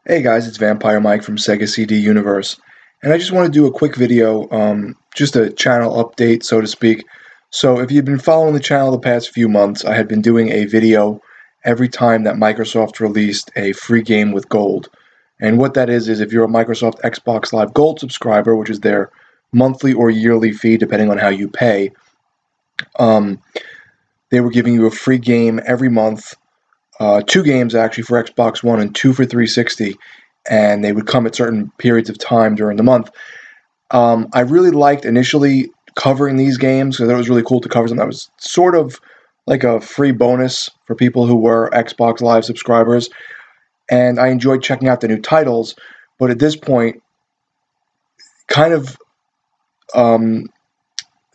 Hey guys, it's Vampire Mike from Sega CD Universe, and I just want to do a quick video, just a channel update, so to speak. So if you've been following the channel the past few months, I had been doing a video every time that Microsoft released a free game with gold. And what that is if you're a Microsoft Xbox Live Gold subscriber, which is their monthly or yearly fee, depending on how you pay, they were giving you a free game every month. Two games actually for Xbox One and two for 360, and they would come at certain periods of time during the month. I really liked initially covering these games because it was really cool to cover them. That was sort of like a free bonus for people who were Xbox Live subscribers, and I enjoyed checking out the new titles. But at this point, kind of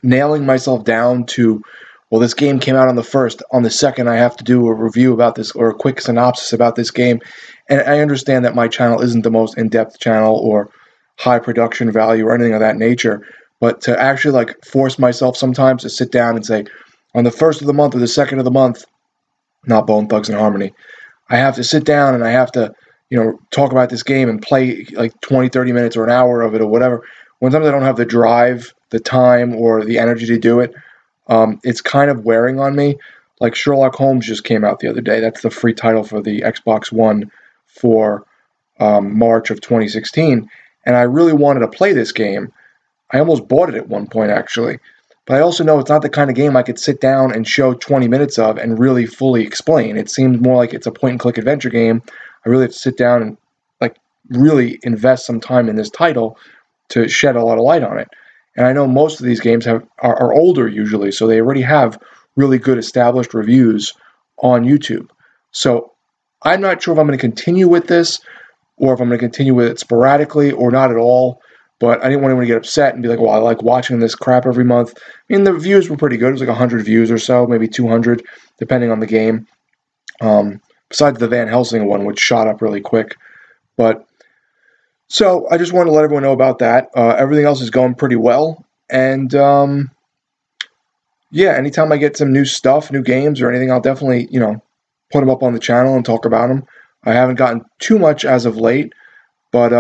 nailing myself down to, well, this game came out on the 1st. On the 2nd, I have to do a review about this or a quick synopsis about this game. And I understand that my channel isn't the most in-depth channel or high production value or anything of that nature. But to actually like force myself sometimes to sit down and say, on the 1st of the month or the 2nd of the month, not Bone Thugs and Harmony, I have to sit down and I have to, talk about this game and play like 20, 30 minutes or an hour of it or whatever. When sometimes I don't have the drive, the time, or the energy to do it, it's kind of wearing on me. Like Sherlock Holmes just came out the other day. That's the free title for the Xbox One for March of 2016. And I really wanted to play this game. I almost bought it at one point, actually. But I also know it's not the kind of game I could sit down and show 20 minutes of and really fully explain. It seems more like it's a point-and-click adventure game. I really have to sit down and like really invest some time in this title to shed a lot of light on it. And I know most of these games are older usually, so they already have really good established reviews on YouTube. So I'm not sure if I'm going to continue with this or if I'm going to continue with it sporadically or not at all. But I didn't want anyone to get upset and be like, well, I like watching this crap every month. I mean, the views were pretty good. It was like 100 views or so, maybe 200, depending on the game. Besides the Van Helsing one, which shot up really quick. But so I just wanted to let everyone know about that. Everything else is going pretty well. And yeah, anytime I get some new stuff, new games or anything, I'll definitely, put them up on the channel and talk about them. I haven't gotten too much as of late, but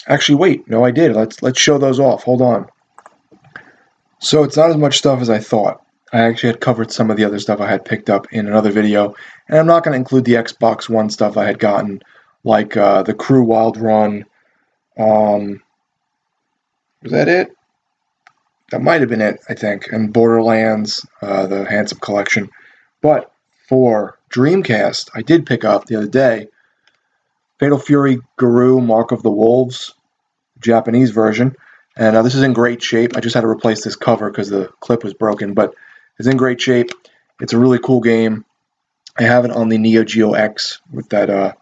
actually, wait, no, I did. Let's show those off. Hold on. So it's not as much stuff as I thought. I actually had covered some of the other stuff I had picked up in another video, and I'm not going to include the Xbox One stuff I had gotten, like the Crew Wild Run. Was that it? That might have been it, I think. And Borderlands, the Handsome Collection. But for Dreamcast, I did pick up the other day Fatal Fury Guru Mark of the Wolves, Japanese version. And this is in great shape. I just had to replace this cover because the clip was broken, but it's in great shape. It's a really cool game. I have it on the Neo Geo X with that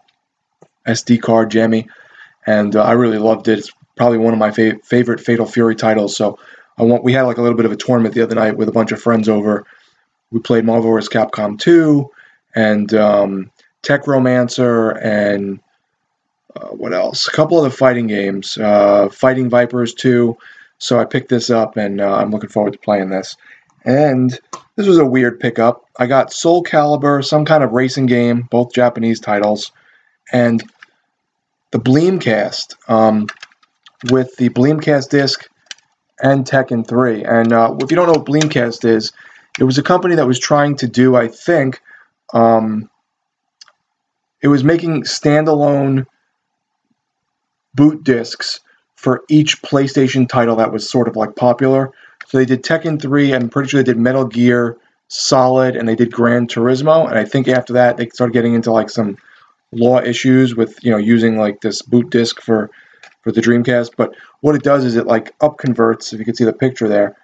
SD card jammy, and I really loved it. It's probably one of my favorite Fatal Fury titles. So we had like a little bit of a tournament the other night with a bunch of friends over. We played Marvel vs. Capcom 2 and Tech Romancer and what else? A couple other fighting games, Fighting Vipers 2. So I picked this up, and I'm looking forward to playing this. And this was a weird pickup. I got Soul Calibur, some kind of racing game, both Japanese titles, and the Bleemcast with the Bleemcast disc and Tekken 3. And if you don't know what Bleemcast is, it was a company that was trying to do, I think, it was making standalone boot discs for each PlayStation title that was sort of like popular. So they did Tekken 3, I'm pretty sure they did Metal Gear Solid, and they did Gran Turismo. And I think after that, they started getting into like some law issues with, using like this boot disc for the Dreamcast. But what it does is it like upconverts, if you can see the picture there,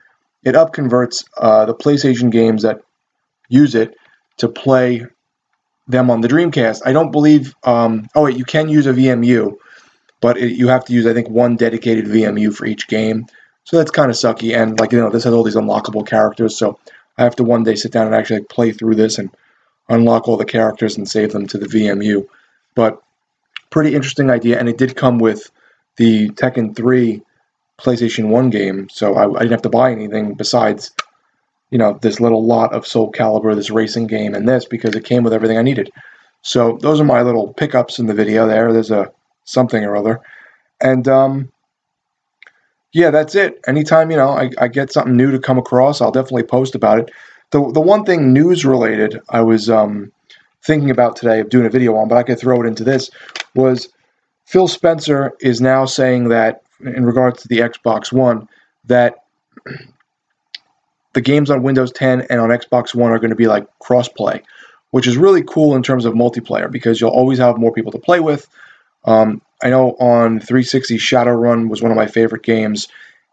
it upconverts the PlayStation games that use it to play them on the Dreamcast. I don't believe, oh wait, you can use a VMU, but you have to use, I think, one dedicated VMU for each game. So that's kind of sucky. And like, this has all these unlockable characters. So I have to one day sit down and actually play through this and unlock all the characters and save them to the VMU. But pretty interesting idea. And it did come with the Tekken 3 PlayStation 1 game. So I didn't have to buy anything besides, this little lot of Soul Calibur, this racing game, and this, because it came with everything I needed. So those are my little pickups in the video there. There's a something or other. And yeah, that's it. Anytime, I get something new to come across, I'll definitely post about it. The one thing news related I was thinking about today of doing a video on, but I could throw it into this, was Phil Spencer is now saying that in regards to the Xbox One, that the games on Windows 10 and on Xbox One are going to be like cross-play, which is really cool in terms of multiplayer because you'll always have more people to play with. I know on 360, Shadowrun was one of my favorite games,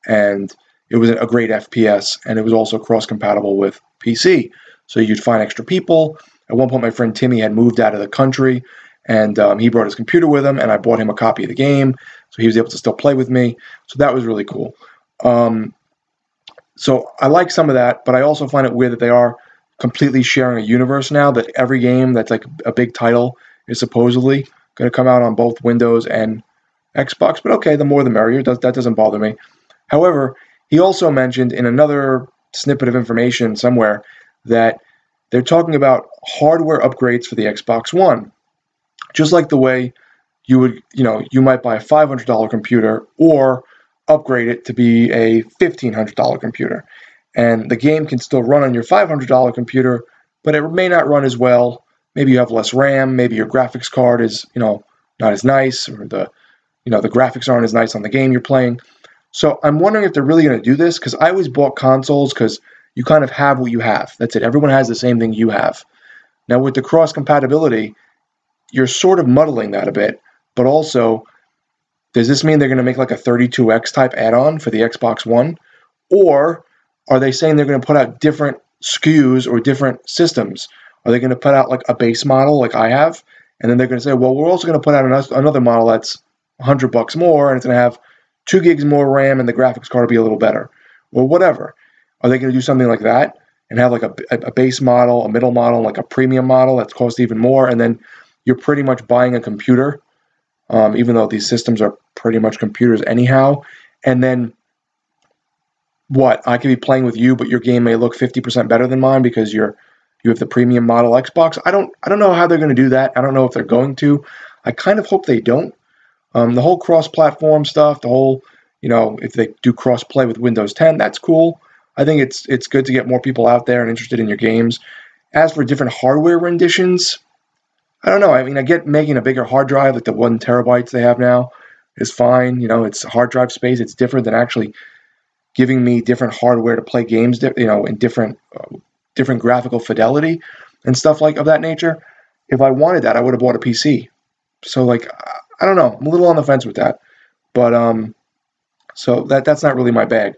and it was a great FPS, and it was also cross-compatible with PC. So you'd find extra people. At one point, my friend Timmy had moved out of the country, and he brought his computer with him, and I bought him a copy of the game, so he was able to still play with me. So that was really cool. So I like some of that, but I also find it weird that they are completely sharing a universe now, that every game that's like a big title is supposedly going to come out on both Windows and Xbox. But okay, the more the merrier. That doesn't bother me. However, he also mentioned in another snippet of information somewhere that they're talking about hardware upgrades for the Xbox One. Just like the way you would, you might buy a $500 computer or upgrade it to be a $1,500 computer. And the game can still run on your $500 computer, but it may not run as well. Maybe you have less RAM, maybe your graphics card is, not as nice, or the graphics aren't as nice on the game you're playing. So I'm wondering if they're really going to do this, because I always bought consoles because you kind of have what you have. That's it. Everyone has the same thing you have. Now with the cross compatibility, you're sort of muddling that a bit, but also, does this mean they're going to make like a 32X type add-on for the Xbox One? Or are they saying they're going to put out different SKUs or different systems? Are they going to put out like a base model like I have? And then they're going to say, well, we're also going to put out another model that's $100 more, and it's going to have 2 gigs more RAM, and the graphics card will be a little better, or whatever. Are they going to do something like that and have like a base model, a middle model, like a premium model that's cost even more, and then you're pretty much buying a computer, even though these systems are pretty much computers anyhow, and then what? I could be playing with you, but your game may look 50% better than mine because you have the premium model Xbox. I don't know how they're going to do that. I don't know if they're going to. I kind of hope they don't. The whole cross-platform stuff, the whole, if they do cross-play with Windows 10, that's cool. I think it's good to get more people out there and interested in your games. As for different hardware renditions, I don't know. I mean, I get making a bigger hard drive, like the 1 terabytes they have now, is fine. It's hard drive space. It's different than actually giving me different hardware to play games, in different graphical fidelity and stuff like of that nature. If I wanted that, I would have bought a PC. So, like, I don't know. I'm a little on the fence with that. But, so that's not really my bag.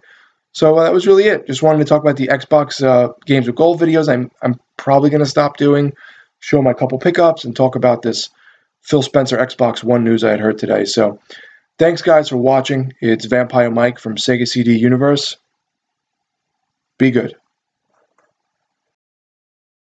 So that was really it. Just wanted to talk about the Xbox Games with Gold videos. I'm probably going to stop doing, show my couple pickups, and talk about this Phil Spencer Xbox One news I had heard today. So thanks, guys, for watching. It's Vampire Mike from Sega CD Universe. Be good.